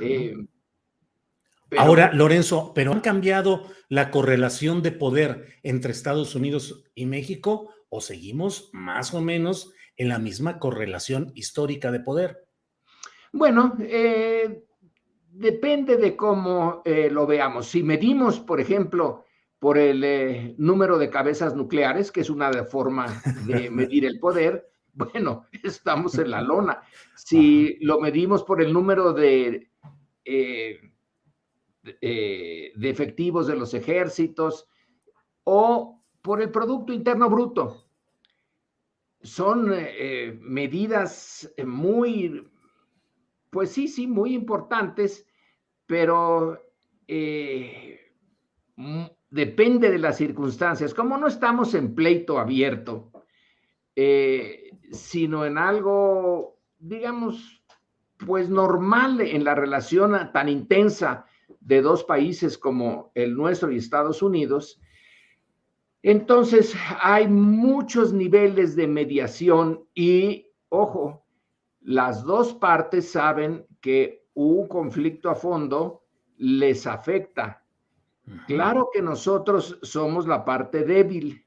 Eh, pero, Ahora, Lorenzo, ¿pero han cambiado la correlación de poder entre Estados Unidos y México o seguimos más o menos en la misma correlación histórica de poder? bueno, depende de cómo lo veamos. Si medimos, por ejemplo, por el número de cabezas nucleares, que es una forma de medir el poder, bueno, estamos en la lona. Ajá. Si lo medimos por el número eh, de efectivos de los ejércitos o por el Producto Interno Bruto, son medidas muy, pues sí, sí, muy importantes, pero depende de las circunstancias. Como no estamos en pleito abierto, sino en algo, digamos, pues normal en la relación tan intensa de dos países como el nuestro y Estados Unidos, entonces hay muchos niveles de mediación y, ojo, las dos partes saben que un conflicto a fondo les afecta. Claro que nosotros somos la parte débil,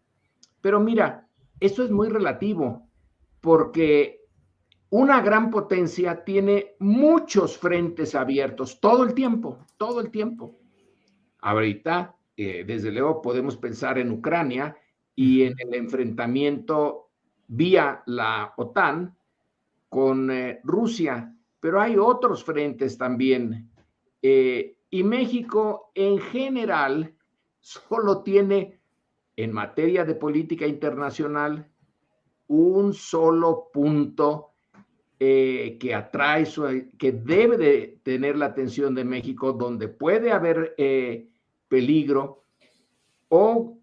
pero mira, esto es muy relativo, porque una gran potencia tiene muchos frentes abiertos todo el tiempo, todo el tiempo. Ahorita, desde luego, podemos pensar en Ucrania y en el enfrentamiento vía la OTAN con Rusia, pero hay otros frentes también. Y México en general solo tiene en materia de política internacional un solo punto que atrae, que debe de tener la atención de México, donde puede haber peligro o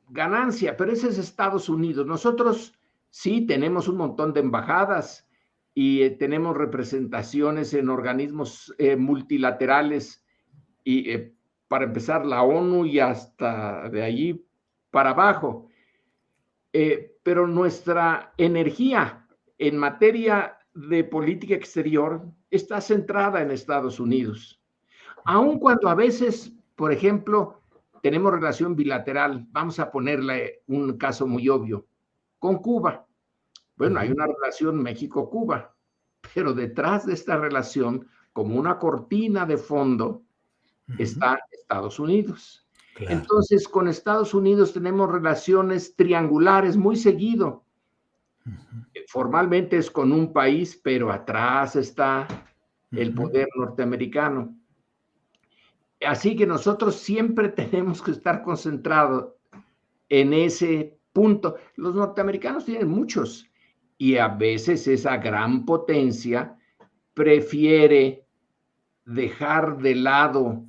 ganancia, pero ese es Estados Unidos. Nosotros sí tenemos un montón de embajadas y tenemos representaciones en organismos multilaterales y para empezar la ONU y hasta de allí para abajo. Pero nuestra energía en materia de política exterior está centrada en Estados Unidos. Aun cuando a veces, por ejemplo, tenemos relación bilateral, vamos a ponerle un caso muy obvio, con Cuba. Bueno, hay una relación México-Cuba, pero detrás de esta relación, como una cortina de fondo, está Estados Unidos. Claro. Entonces, con Estados Unidos tenemos relaciones triangulares muy seguido. Formalmente es con un país, pero atrás está el poder norteamericano. Así que nosotros siempre tenemos que estar concentrados en ese punto. Los norteamericanos tienen muchos y a veces esa gran potencia prefiere dejar de lado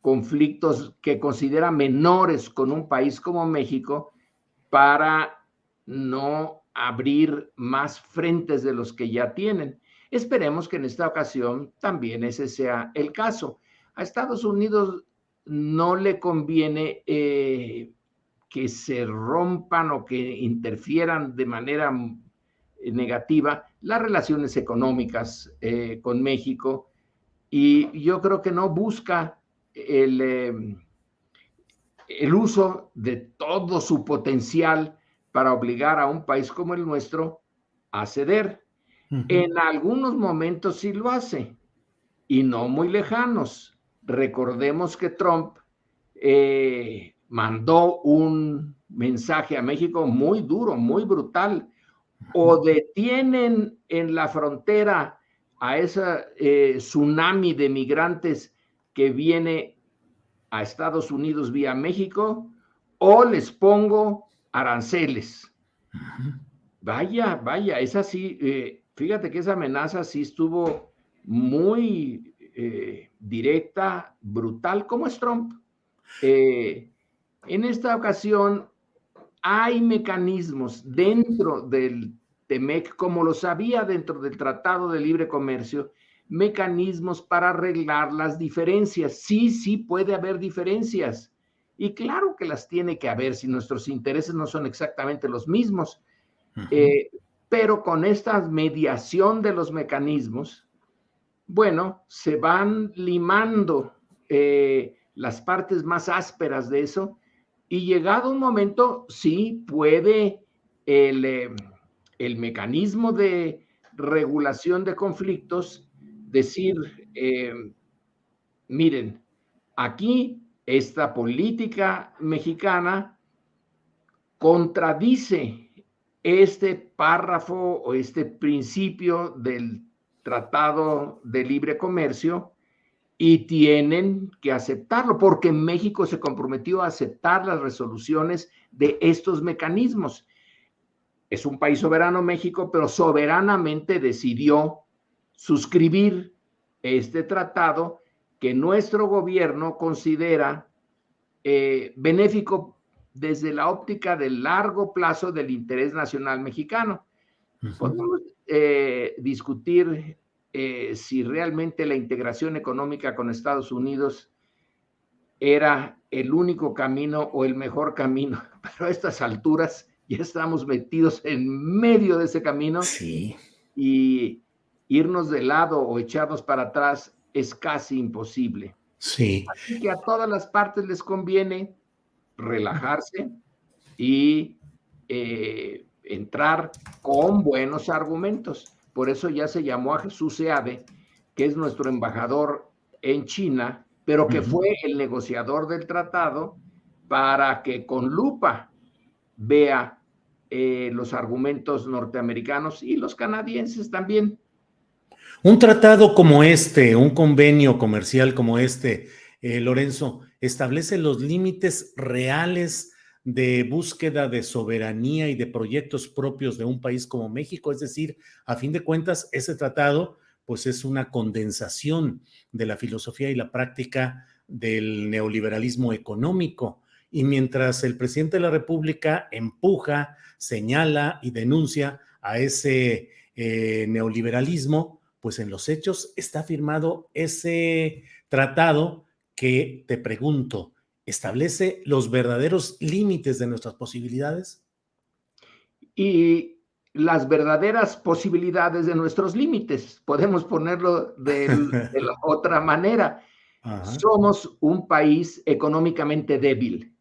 conflictos que considera menores con un país como México para no abrir más frentes de los que ya tienen. Esperemos que en esta ocasión también ese sea el caso. A Estados Unidos no le conviene que se rompan o que interfieran de manera negativa las relaciones económicas con México, y yo creo que no busca el uso de todo su potencial para obligar a un país como el nuestro a ceder. En algunos momentos sí lo hace, y no muy lejanos. Recordemos que Trump mandó un mensaje a México muy duro, muy brutal. O detienen en la frontera a esa tsunami de migrantes que viene a Estados Unidos vía México, o les pongo aranceles. Vaya, vaya, esa sí, fíjate que esa amenaza sí estuvo muy directa, brutal, como es Trump. En esta ocasión hay mecanismos dentro del TEMEC, como los había dentro del Tratado de Libre Comercio, mecanismos para arreglar las diferencias. Sí, sí puede haber diferencias. Y claro que las tiene que haber si nuestros intereses no son exactamente los mismos. Pero con esta mediación de los mecanismos, bueno, se van limando las partes más ásperas de eso, y llegado un momento, sí puede el mecanismo de regulación de conflictos decir, miren, aquí esta política mexicana contradice este párrafo o este principio del Tratado de Libre Comercio y tienen que aceptarlo porque México se comprometió a aceptar las resoluciones de estos mecanismos. Es un país soberano México, pero soberanamente decidió suscribir este tratado que nuestro gobierno considera benéfico desde la óptica del largo plazo del interés nacional mexicano. Podemos discutir si realmente la integración económica con Estados Unidos era el único camino o el mejor camino, pero a estas alturas ya estamos metidos en medio de ese camino. Sí. Y irnos de lado o echarnos para atrás es casi imposible. Sí. Así que a todas las partes les conviene relajarse y entrar con buenos argumentos. Por eso ya se llamó a Jesús Seade, que es nuestro embajador en China, pero que fue el negociador del tratado, para que con lupa vea los argumentos norteamericanos y los canadienses también. Un tratado como este, un convenio comercial como este, Lorenzo, establece los límites reales de búsqueda de soberanía y de proyectos propios de un país como México. Es decir, a fin de cuentas, ese tratado pues es una condensación de la filosofía y la práctica del neoliberalismo económico. Y mientras el presidente de la República empuja, señala y denuncia a ese neoliberalismo, pues en los hechos está firmado ese tratado que, te pregunto, ¿establece los verdaderos límites de nuestras posibilidades? Y las verdaderas posibilidades de nuestros límites. Podemos ponerlo de la otra manera. Ajá. Somos un país económicamente débil.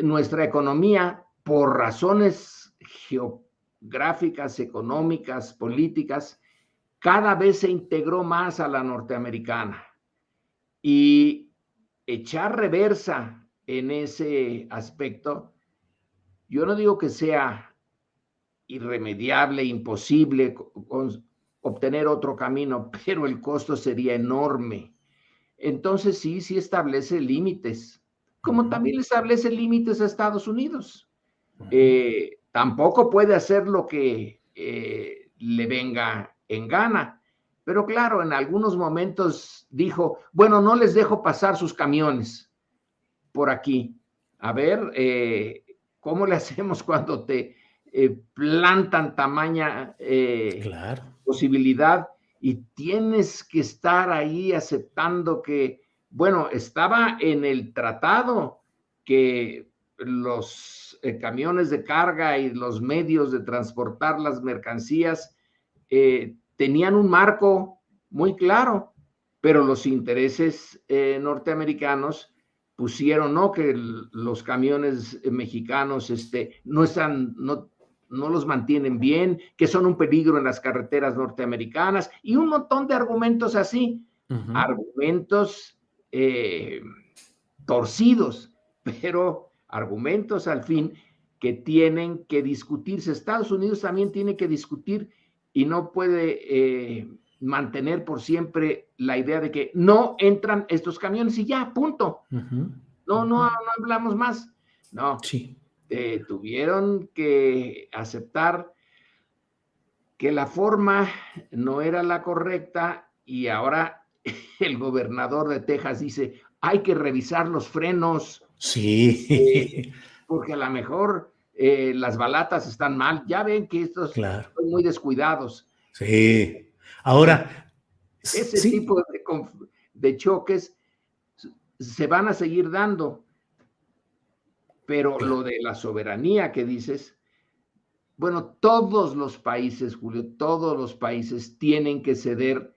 Nuestra economía, por razones geográficas, económicas, políticas, cada vez se integró más a la norteamericana. Y echar reversa en ese aspecto, yo no digo que sea irremediable, imposible obtener otro camino, pero el costo sería enorme. Entonces sí establece límites, como también le establece límites a Estados Unidos. Tampoco puede hacer lo que le venga en gana. Pero claro, en algunos momentos dijo, bueno, no les dejo pasar sus camiones por aquí. A ver, ¿cómo le hacemos cuando te plantan tamaña Claro. posibilidad y tienes que estar ahí aceptando que, bueno, estaba en el tratado que los camiones de carga y los medios de transportar las mercancías tenían un marco muy claro, pero los intereses norteamericanos pusieron, ¿no?, que los camiones mexicanos no los mantienen bien, que son un peligro en las carreteras norteamericanas y un montón de argumentos así, argumentos torcidos, pero argumentos al fin que tienen que discutirse. Estados Unidos también tiene que discutir y no puede mantener por siempre la idea de que no entran estos camiones y ya, punto. No hablamos más. No, sí. Tuvieron que aceptar que la forma no era la correcta y ahora el gobernador de Texas dice, hay que revisar los frenos. Sí. Porque a lo mejor las balatas están mal. Ya ven que estos Claro. son muy descuidados. Sí. Ahora, Ese sí. tipo de choques se van a seguir dando. Pero Claro. lo de la soberanía que dices, Bueno, todos los países, Julio, todos los países tienen que ceder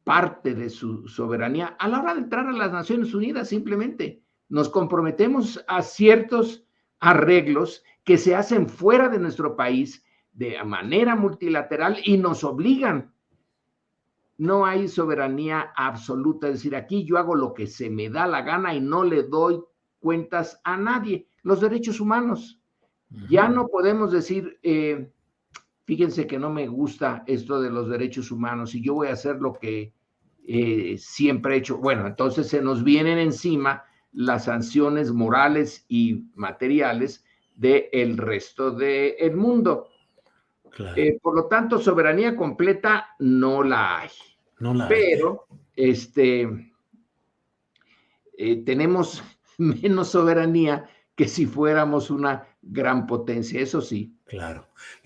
parte de su soberanía a la hora de entrar a las Naciones Unidas. Simplemente nos comprometemos a ciertos arreglos que se hacen fuera de nuestro país de manera multilateral y nos obligan. No hay soberanía absoluta, es decir, aquí yo hago lo que se me da la gana y no le doy cuentas a nadie. Los derechos humanos. Ya no podemos decir, fíjense que no me gusta esto de los derechos humanos y yo voy a hacer lo que siempre he hecho. Bueno, entonces se nos vienen encima las sanciones morales y materiales del resto del mundo. Claro. Por lo tanto, soberanía completa no la hay. No la hay. Pero tenemos menos soberanía que si fuéramos una gran potencia, eso sí. Claro.